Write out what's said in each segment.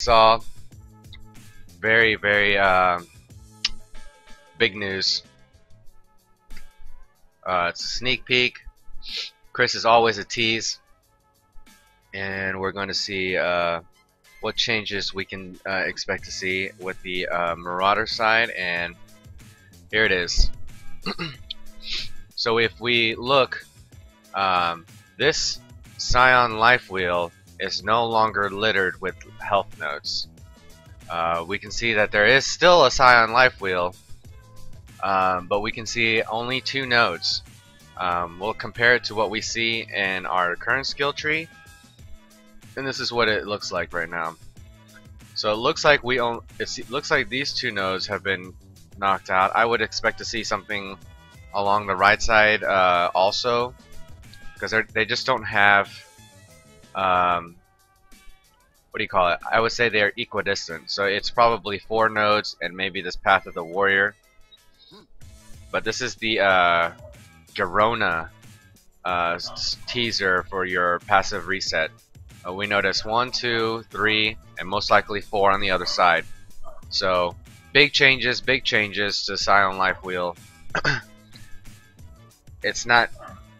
Saw very big news. It's a sneak peek. Chris is always a tease, and we're going to see what changes we can expect to see with the Marauder side, and here it is. So if we look, this Scion Life Wheel is no longer littered with health nodes. We can see that there is still a Scion Life Wheel, but we can see only 2 nodes. We'll compare it to what we see in our current skill tree, and this is what it looks like right now. So it looks like it looks like these 2 nodes have been knocked out. I would expect to see something along the right side also, because they just don't have what do you call it? I would say they're equidistant. So it's probably 4 nodes and maybe this Path of the Warrior. But this is the Garona teaser for your passive reset. We notice 1, 2, 3, and most likely 4 on the other side. So big changes to Scion Life Wheel. It's not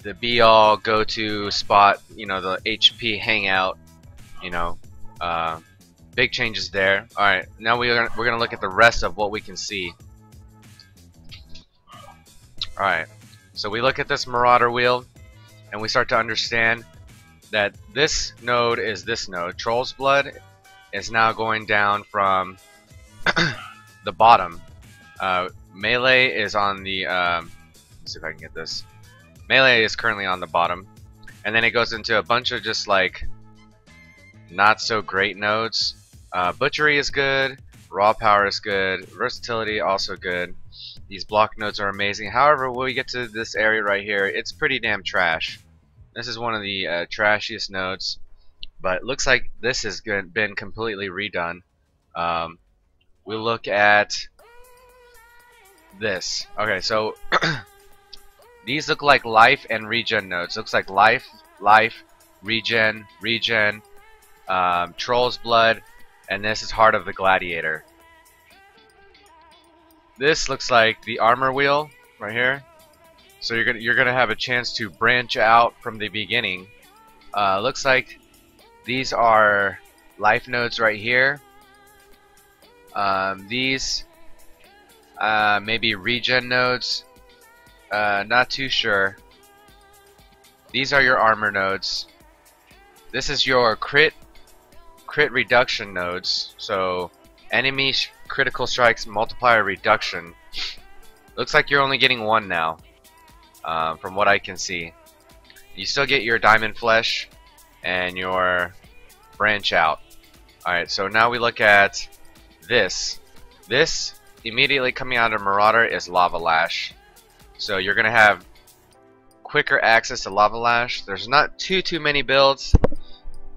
the be-all go-to spot, you know, the HP hangout, you know. Big changes there. Alright, now we're gonna look at the rest of what we can see. Alright, so we look at this Marauder wheel and we start to understand that this node is this node. Troll's Blood is now going down from the bottom. Melee is on the let's see if I can get this. Melee is currently on the bottom, and then it goes into a bunch of just like not so great nodes. Butchery is good, Raw Power is good, Versatility also good. These block nodes are amazing. However, when we get to this area right here, it's pretty damn trash. This is one of the trashiest nodes, but it looks like this has been completely redone. We look at this. Okay, so these look like life and regen nodes. Looks like life, regen, Troll's Blood, and this is Heart of the Gladiator. This looks like the armor wheel right here. So you're gonna have a chance to branch out from the beginning. Looks like these are life nodes right here. These maybe regen nodes. Not too sure. These are your armor nodes. This is your crit reduction nodes. So enemy critical strikes multiplier reduction. Looks like you're only getting 1 now, from what I can see. You still get your diamond flesh and your branch out. Alright, so now we look at this. This immediately coming out of Marauder is Lava Lash. So you're gonna have quicker access to Lava Lash. There's not too many builds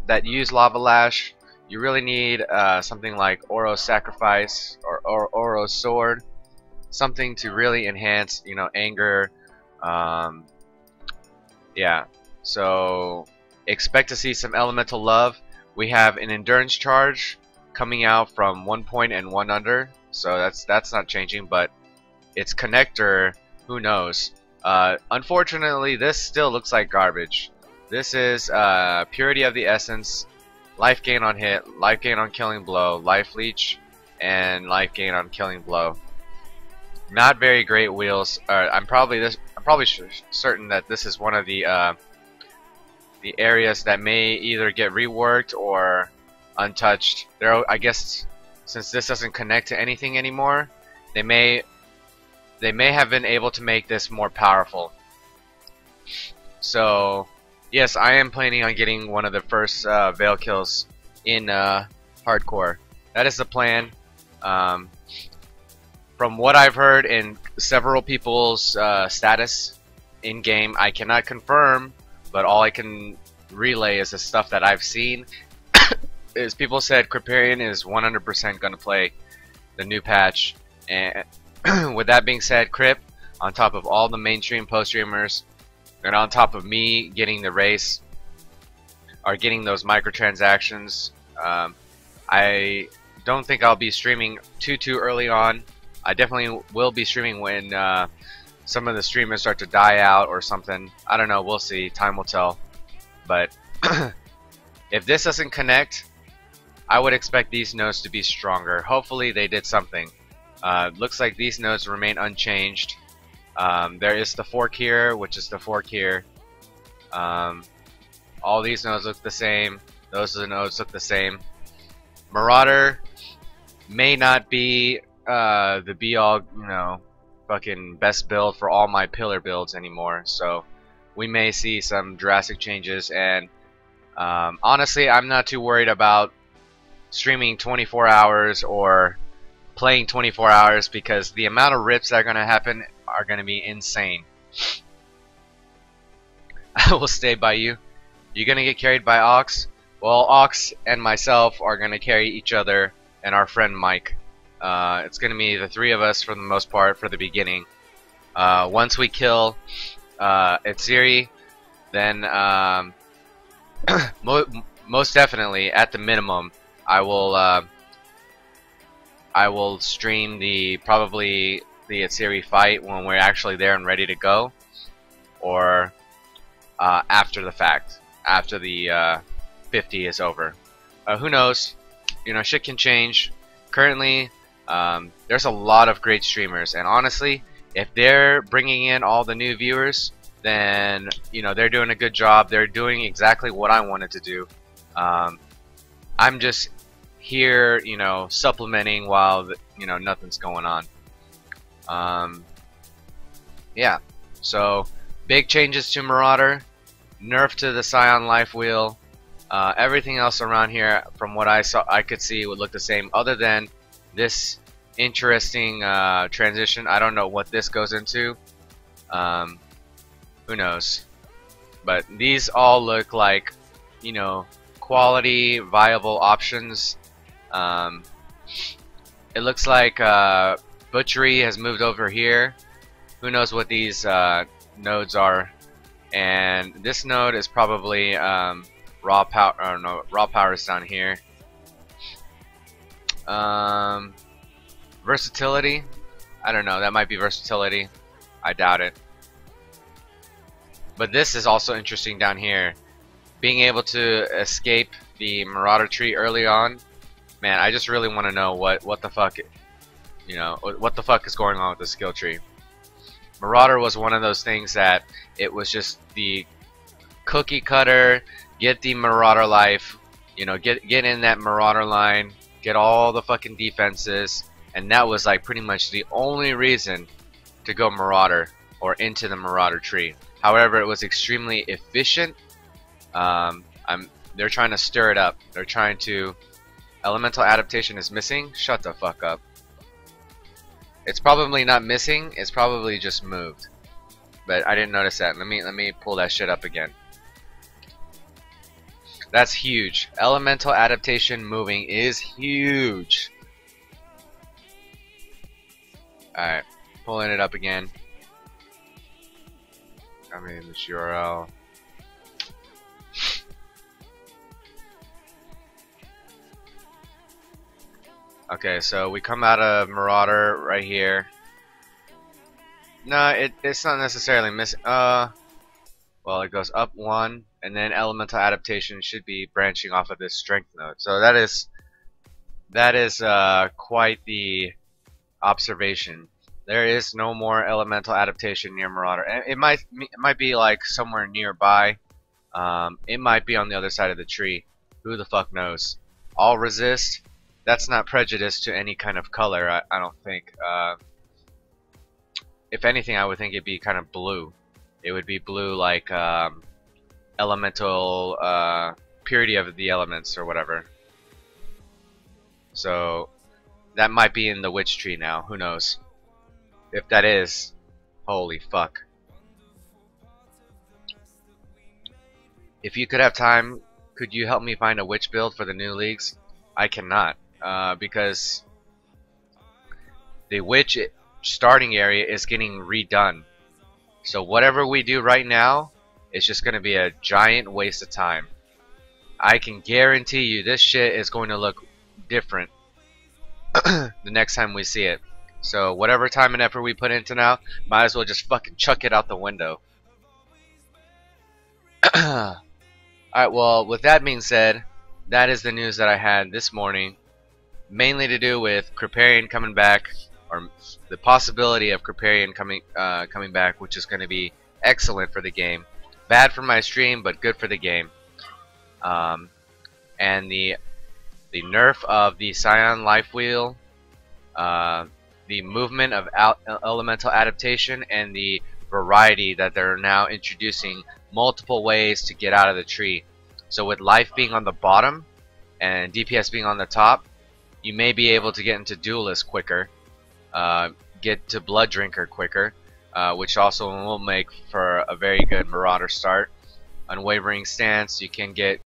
that use Lava Lash. You really need something like Oro Sacrifice or Oro Sword, something to really enhance, you know, anger. Yeah, so expect to see some elemental love. We have an endurance charge coming out from 1 point and 1 under, so that's not changing, but its connector, who knows. Unfortunately, this still looks like garbage. This is Purity of the Essence, life gain on hit, life gain on killing blow, life leech, and life gain on killing blow. Not very great wheels. I'm probably certain that this is one of the areas that may either get reworked or untouched. I guess since this doesn't connect to anything anymore, they may have been able to make this more powerful. So yes, I am planning on getting one of the first Veil kills in hardcore. That is the plan. From what I've heard in several people's status in game, I cannot confirm, but all I can relay is the stuff that I've seen. Is people said Kriparian is 100% going to play the new patch, and with that being said, Crip, on top of all the mainstream post streamers, and on top of me getting the race, are getting those microtransactions, I don't think I'll be streaming too early on. I definitely will be streaming when some of the streamers start to die out or something. I don't know. We'll see. Time will tell. But if this doesn't connect, I would expect these nodes to be stronger. Hopefully they did something. Looks like these nodes remain unchanged. There is the fork here, which is the fork here. All these nodes look the same. Those are the nodes look the same. Marauder may not be the be-all, fucking best build for all my pillar builds anymore. So we may see some drastic changes. And honestly, I'm not too worried about streaming 24 hours or playing 24 hours because the amount of rips that are going to happen are going to be insane. I will stay by you. You're going to get carried by Ox? Well, Ox and myself are going to carry each other and our friend Mike. It's going to be the three of us for the most part for the beginning. Once we kill Itsiri, then most definitely, at the minimum, I will stream probably the Itsiri fight when we're actually there and ready to go, or after the fact, after the 50 is over. Who knows? Shit can change. Currently, there's a lot of great streamers, and honestly, if they're bringing in all the new viewers, then they're doing a good job. They're doing exactly what I wanted to do. I'm just here, supplementing while nothing's going on. Yeah. So big changes to Marauder, nerf to the Scion Life Wheel. Everything else around here, from what I could see, would look the same, other than this interesting transition. I don't know what this goes into. Who knows? But these all look like, quality, viable options. It looks like Butchery has moved over here. Who knows what these nodes are? And this node is probably raw power. Or no, raw power is down here. Versatility. I don't know. That might be versatility. I doubt it. But this is also interesting down here. Being able to escape the Marauder tree early on. Man, I just really want to know what the fuck, what the fuck is going on with the skill tree. Marauder was one of those things that it was just the cookie cutter, get the Marauder life, get in that Marauder line, get all the fucking defenses, and that was like pretty much the only reason to go Marauder or into the Marauder tree. However, it was extremely efficient. They're trying to stir it up. They're trying to. Elemental adaptation is missing. Shut the fuck up. It's probably not missing. It's probably just moved. But I didn't notice that. Let me pull that shit up again. That's huge. Elemental adaptation moving is huge. Alright, pulling it up again. I mean, this URL. Okay, so we come out of Marauder right here. No, it's not necessarily missing. Well, it goes up one, and then elemental adaptation should be branching off of this strength node. So that is quite the observation. There is no more elemental adaptation near Marauder. It might be like somewhere nearby. It might be on the other side of the tree. Who the fuck knows? All resist. That's not prejudiced to any kind of color, I don't think. If anything, I would think it'd be kind of blue. It would be blue like elemental purity of the elements or whatever. So that might be in the witch tree now. Who knows? If that is, holy fuck. If you could have time, could you help me find a witch build for the new leagues? I cannot. Because the witch starting area is getting redone. So whatever we do right now is just going to be a giant waste of time. I can guarantee you this shit is going to look different the next time we see it. So whatever time and effort we put into now, might as well just fucking chuck it out the window. Alright, well, with that being said, that is the news that I had this morning, mainly to do with Kripparrian coming back, or the possibility of Kripparrian coming back, which is going to be excellent for the game. Bad for my stream, but good for the game. And the nerf of the Scion Life Wheel, the movement of elemental adaptation, and the variety that they're now introducing multiple ways to get out of the tree. So with life being on the bottom and DPS being on the top, you may be able to get into Duelist quicker, get to Blood Drinker quicker, which also will make for a very good Marauder start. Unwavering Stance, you can get